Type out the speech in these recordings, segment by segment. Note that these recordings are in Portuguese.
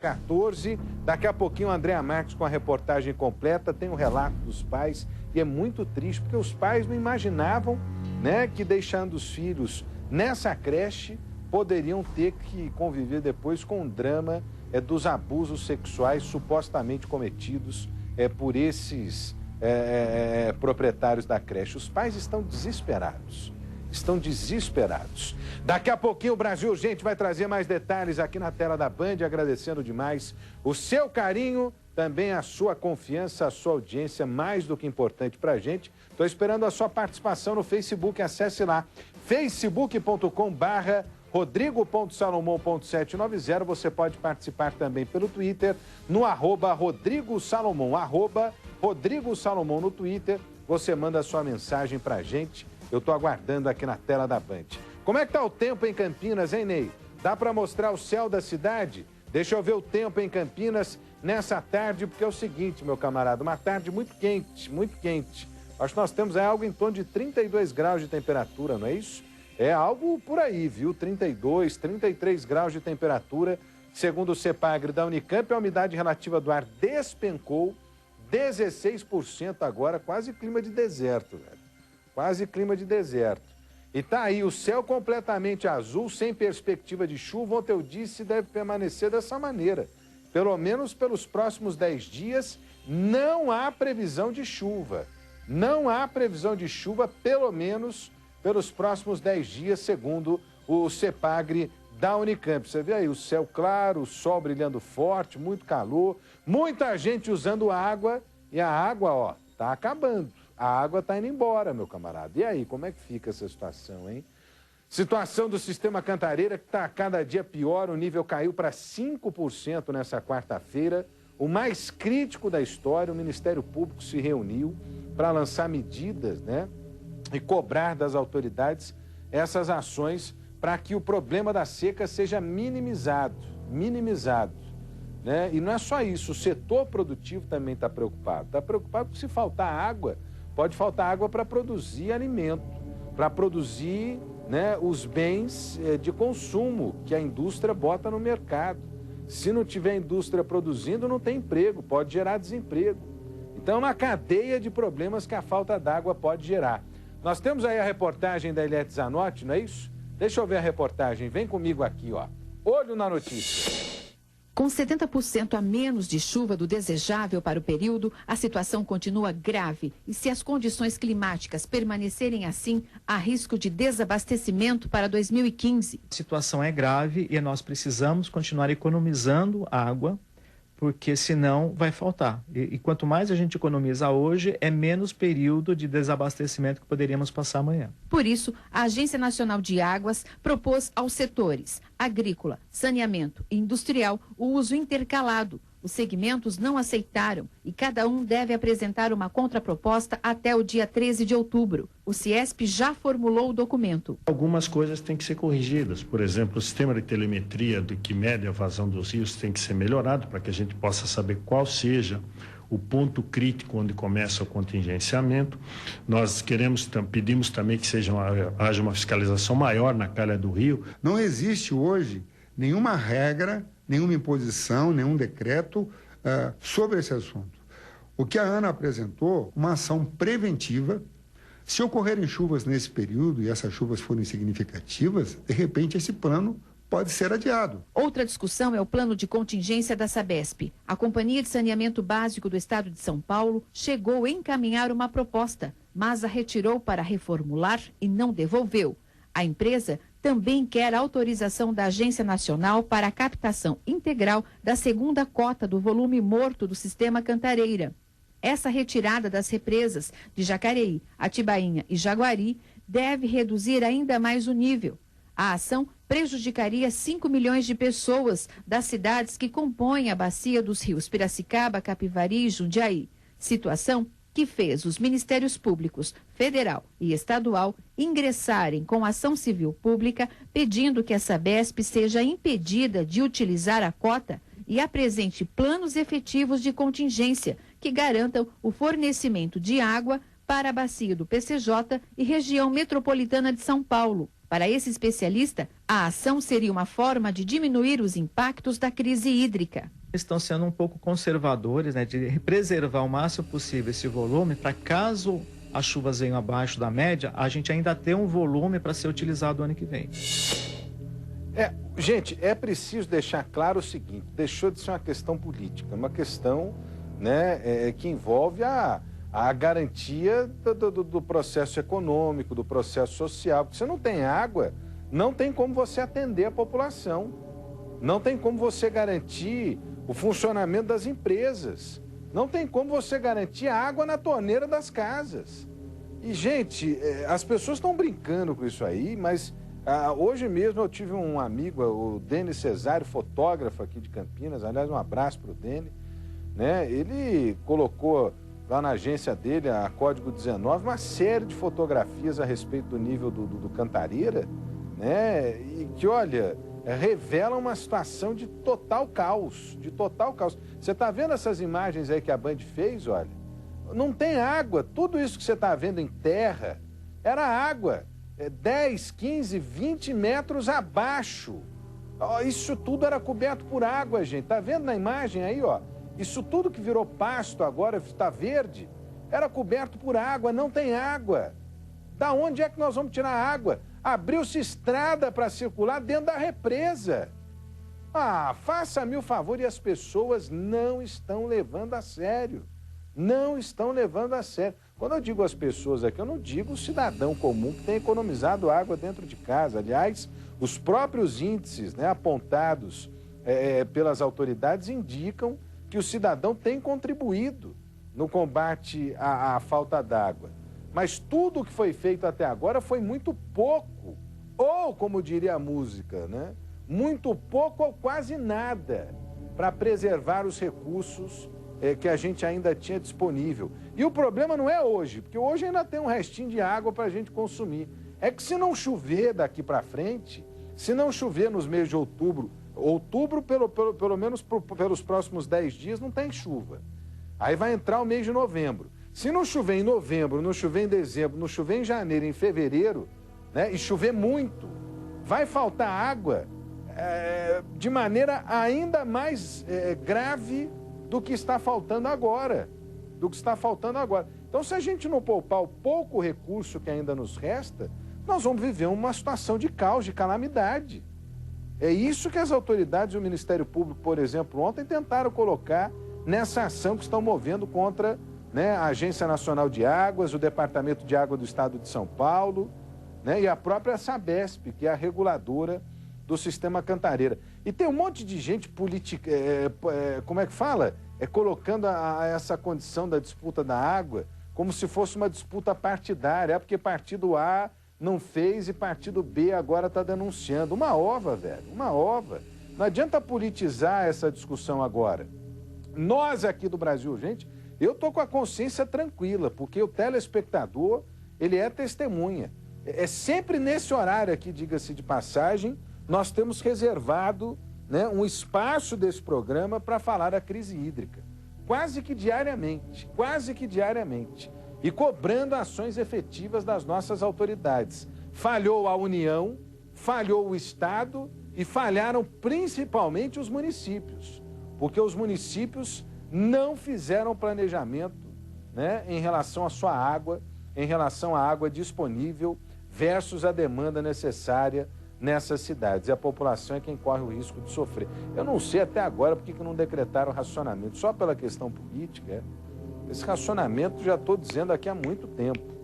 14. Daqui a pouquinho o Andréa Marques com a reportagem completa, tem o relato dos pais e é muito triste porque os pais não imaginavam, né, que deixando os filhos nessa creche poderiam ter que conviver depois com o drama dos abusos sexuais supostamente cometidos por esses proprietários da creche. Os pais estão desesperados. Estão desesperados. Daqui a pouquinho o Brasil Urgente vai trazer mais detalhes aqui na tela da Band, agradecendo demais o seu carinho, também a sua confiança, a sua audiência, mais do que importante pra gente. Estou esperando a sua participação no Facebook, acesse lá, facebook.com/rodrigo.salomão.790. Você pode participar também pelo Twitter, no @RodrigoSalomão, @RodrigoSalomão no Twitter. Você manda a sua mensagem pra gente. Eu estou aguardando aqui na tela da Band. Como é que está o tempo em Campinas, hein, Ney? Dá para mostrar o céu da cidade? Deixa eu ver o tempo em Campinas nessa tarde, porque é o seguinte, meu camarada, uma tarde muito quente, muito quente. Acho que nós temos algo em torno de 32 graus de temperatura, não é isso? É algo por aí, viu? 32, 33 graus de temperatura. Segundo o CEPAGRE da Unicamp, a umidade relativa do ar despencou 16% agora, quase clima de deserto, velho. Quase clima de deserto. E tá aí, o céu completamente azul, sem perspectiva de chuva. Ontem eu disse, deve permanecer dessa maneira. Pelo menos pelos próximos 10 dias, não há previsão de chuva. Não há previsão de chuva, pelo menos pelos próximos 10 dias, segundo o CEPAGRE da Unicamp. Você vê aí o céu claro, o sol brilhando forte, muito calor, muita gente usando água. E a água, ó, tá acabando. A água está indo embora, meu camarada. E aí, como é que fica essa situação, hein? Situação do sistema Cantareira que está a cada dia pior. O nível caiu para 5% nessa quarta-feira. O mais crítico da história. O Ministério Público se reuniu para lançar medidas, né? E cobrar das autoridades essas ações para que o problema da seca seja minimizado. Né? E não é só isso. O setor produtivo também está preocupado. Está preocupado porque se faltar água... Pode faltar água para produzir alimento, para produzir, né, os bens de consumo que a indústria bota no mercado. Se não tiver indústria produzindo, não tem emprego, pode gerar desemprego. Então é uma cadeia de problemas que a falta d'água pode gerar. Nós temos aí a reportagem da Eliette Zanotti, não é isso? Deixa eu ver a reportagem, vem comigo aqui, ó. Olho na notícia. Com 70% a menos de chuva do desejável para o período, a situação continua grave. E se as condições climáticas permanecerem assim, há risco de desabastecimento para 2015. A situação é grave e nós precisamos continuar economizando água, porque senão vai faltar. E quanto mais a gente economiza hoje, é menos período de desabastecimento que poderíamos passar amanhã. Por isso, a Agência Nacional de Águas propôs aos setores agrícola, saneamento e industrial o uso intercalado. Os segmentos não aceitaram e cada um deve apresentar uma contraproposta até o dia 13 de outubro. O CIESP já formulou o documento. Algumas coisas têm que ser corrigidas. Por exemplo, o sistema de telemetria do que mede a vazão dos rios tem que ser melhorado para que a gente possa saber qual seja o ponto crítico onde começa o contingenciamento. Nós pedimos também que haja uma fiscalização maior na calha do rio. Não existe hoje nenhuma regra, nenhuma imposição, nenhum decreto sobre esse assunto. O que a ANA apresentou, uma ação preventiva. Se ocorrerem chuvas nesse período e essas chuvas forem significativas, de repente esse plano pode ser adiado. Outra discussão é o plano de contingência da Sabesp. A Companhia de Saneamento Básico do Estado de São Paulo chegou a encaminhar uma proposta, mas a retirou para reformular e não devolveu. A empresa também quer autorização da Agência Nacional para a captação integral da segunda cota do volume morto do sistema Cantareira. Essa retirada das represas de Jacareí, Atibainha e Jaguari deve reduzir ainda mais o nível. A ação prejudicaria 5 milhões de pessoas das cidades que compõem a bacia dos rios Piracicaba, Capivari e Jundiaí. Situação que fez os Ministérios Públicos Federal e Estadual ingressarem com ação civil pública pedindo que a Sabesp seja impedida de utilizar a cota e apresente planos efetivos de contingência que garantam o fornecimento de água para a bacia do PCJ e região metropolitana de São Paulo. Para esse especialista, a ação seria uma forma de diminuir os impactos da crise hídrica. Estão sendo um pouco conservadores, né, de preservar o máximo possível esse volume para caso as chuvas venham abaixo da média, a gente ainda ter um volume para ser utilizado ano que vem. Gente, é preciso deixar claro o seguinte, deixou de ser uma questão política, uma questão, né, que envolve a garantia do processo econômico, do processo social. Porque você não tem água, não tem como você atender a população, não tem como você garantir o funcionamento das empresas, não tem como você garantir a água na torneira das casas. E, gente, as pessoas estão brincando com isso aí, mas hoje mesmo eu tive um amigo, o Denis Cesário, fotógrafo aqui de Campinas, aliás, um abraço para o Denis, né? Ele colocou lá na agência dele, a Código 19, uma série de fotografias a respeito do nível do Cantareira, né? E que, olha, revela uma situação de total caos, Você está vendo essas imagens aí que a Band fez, olha? Não tem água, tudo isso que você está vendo em terra era água, 10, 15, 20 metros abaixo. Isso tudo era coberto por água, gente. Tá vendo na imagem aí, ó? Isso tudo que virou pasto agora, está verde, era coberto por água, não tem água. Da onde é que nós vamos tirar água? Abriu-se estrada para circular dentro da represa. Faça-me o favor, e as pessoas não estão levando a sério. Não estão levando a sério. Quando eu digo as pessoas aqui, eu não digo o cidadão comum que tem economizado água dentro de casa. Aliás, os próprios índices, né, apontados pelas autoridades indicam que o cidadão tem contribuído no combate à falta d'água. Mas tudo o que foi feito até agora foi muito pouco. Ou, como diria a música, né? Muito pouco ou quase nada para preservar os recursos que a gente ainda tinha disponível. E o problema não é hoje, porque hoje ainda tem um restinho de água para a gente consumir. É que se não chover daqui para frente, se não chover nos meses de outubro, pelo menos pelos próximos 10 dias, não tem chuva. Aí vai entrar o mês de novembro. Se não chover em novembro, não chover em dezembro, não chover em janeiro, em fevereiro, né, e chover muito, vai faltar água de maneira ainda mais grave do que está faltando agora. Então, se a gente não poupar o pouco recurso que ainda nos resta, nós vamos viver uma situação de caos, de calamidade. É isso que as autoridades e o Ministério Público, por exemplo, ontem tentaram colocar nessa ação que estão movendo contra, né, a Agência Nacional de Águas, o Departamento de Água do Estado de São Paulo, né, e a própria Sabesp, que é a reguladora do sistema Cantareira. E tem um monte de gente política, colocando essa condição da disputa da água como se fosse uma disputa partidária, porque partido A não fez e partido B agora está denunciando. Uma ova, velho, uma ova. Não adianta politizar essa discussão agora. Nós aqui do Brasil, gente, eu estou com a consciência tranquila, porque o telespectador, ele é testemunha. É sempre nesse horário aqui, diga-se de passagem, nós temos reservado, né, um espaço desse programa para falar da crise hídrica. Quase que diariamente. E cobrando ações efetivas das nossas autoridades. Falhou a União, falhou o Estado e falharam principalmente os municípios, porque os municípios não fizeram planejamento, né, em relação à sua água, em relação à água disponível versus a demanda necessária nessas cidades. E a população é quem corre o risco de sofrer. Eu não sei até agora porque que não decretaram racionamento, só pela questão política. Esse racionamento, já estou dizendo aqui há muito tempo.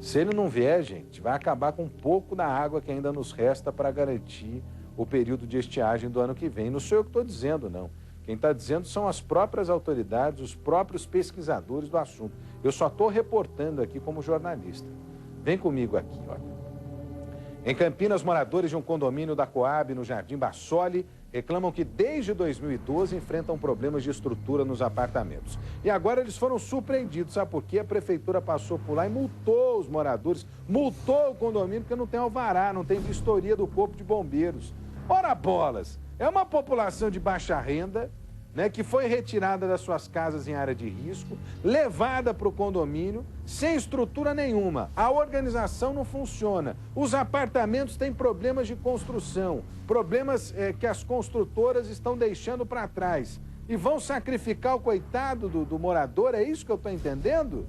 Se ele não vier, gente, vai acabar com um pouco da água que ainda nos resta para garantir o período de estiagem do ano que vem. Não sou eu que estou dizendo, não. Quem está dizendo são as próprias autoridades, os próprios pesquisadores do assunto. Eu só estou reportando aqui como jornalista. Vem comigo aqui, olha. Em Campinas, moradores de um condomínio da Coab, no Jardim Bassoli, reclamam que desde 2012 enfrentam problemas de estrutura nos apartamentos. E agora eles foram surpreendidos, sabe por quê? A prefeitura passou por lá e multou os moradores, multou o condomínio porque não tem alvará, não tem vistoria do Corpo de Bombeiros. Ora bolas, é uma população de baixa renda, né, que foi retirada das suas casas em área de risco, levada para o condomínio, sem estrutura nenhuma. A organização não funciona. Os apartamentos têm problemas de construção, problemas que as construtoras estão deixando para trás. E vão sacrificar o coitado do morador, é isso que eu estou entendendo?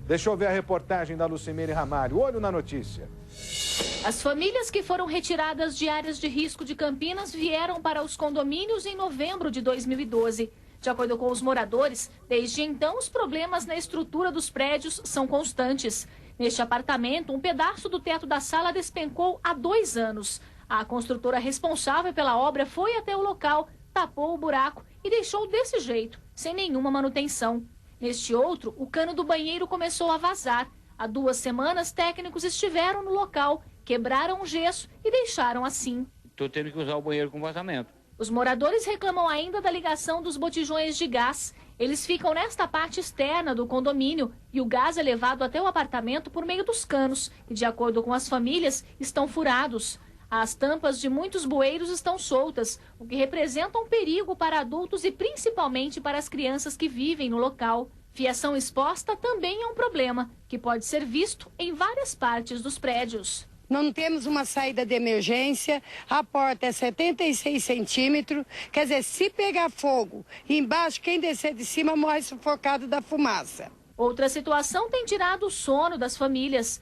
Deixa eu ver a reportagem da Lucimere Ramalho. Olho na notícia. As famílias que foram retiradas de áreas de risco de Campinas vieram para os condomínios em novembro de 2012. De acordo com os moradores, desde então os problemas na estrutura dos prédios são constantes. Neste apartamento, um pedaço do teto da sala despencou há 2 anos. A construtora responsável pela obra foi até o local, tapou o buraco e deixou desse jeito, sem nenhuma manutenção. Neste outro, o cano do banheiro começou a vazar. Há 2 semanas, técnicos estiveram no local, quebraram o gesso e deixaram assim. Estou tendo que usar o banheiro com vazamento. Os moradores reclamam ainda da ligação dos botijões de gás. Eles ficam nesta parte externa do condomínio e o gás é levado até o apartamento por meio dos canos e, de acordo com as famílias, estão furados. As tampas de muitos bueiros estão soltas, o que representa um perigo para adultos e principalmente para as crianças que vivem no local. Fiação exposta também é um problema, que pode ser visto em várias partes dos prédios. Não temos uma saída de emergência, a porta é 76 centímetros, quer dizer, se pegar fogo embaixo, quem descer de cima morre sufocado da fumaça. Outra situação tem tirado o sono das famílias.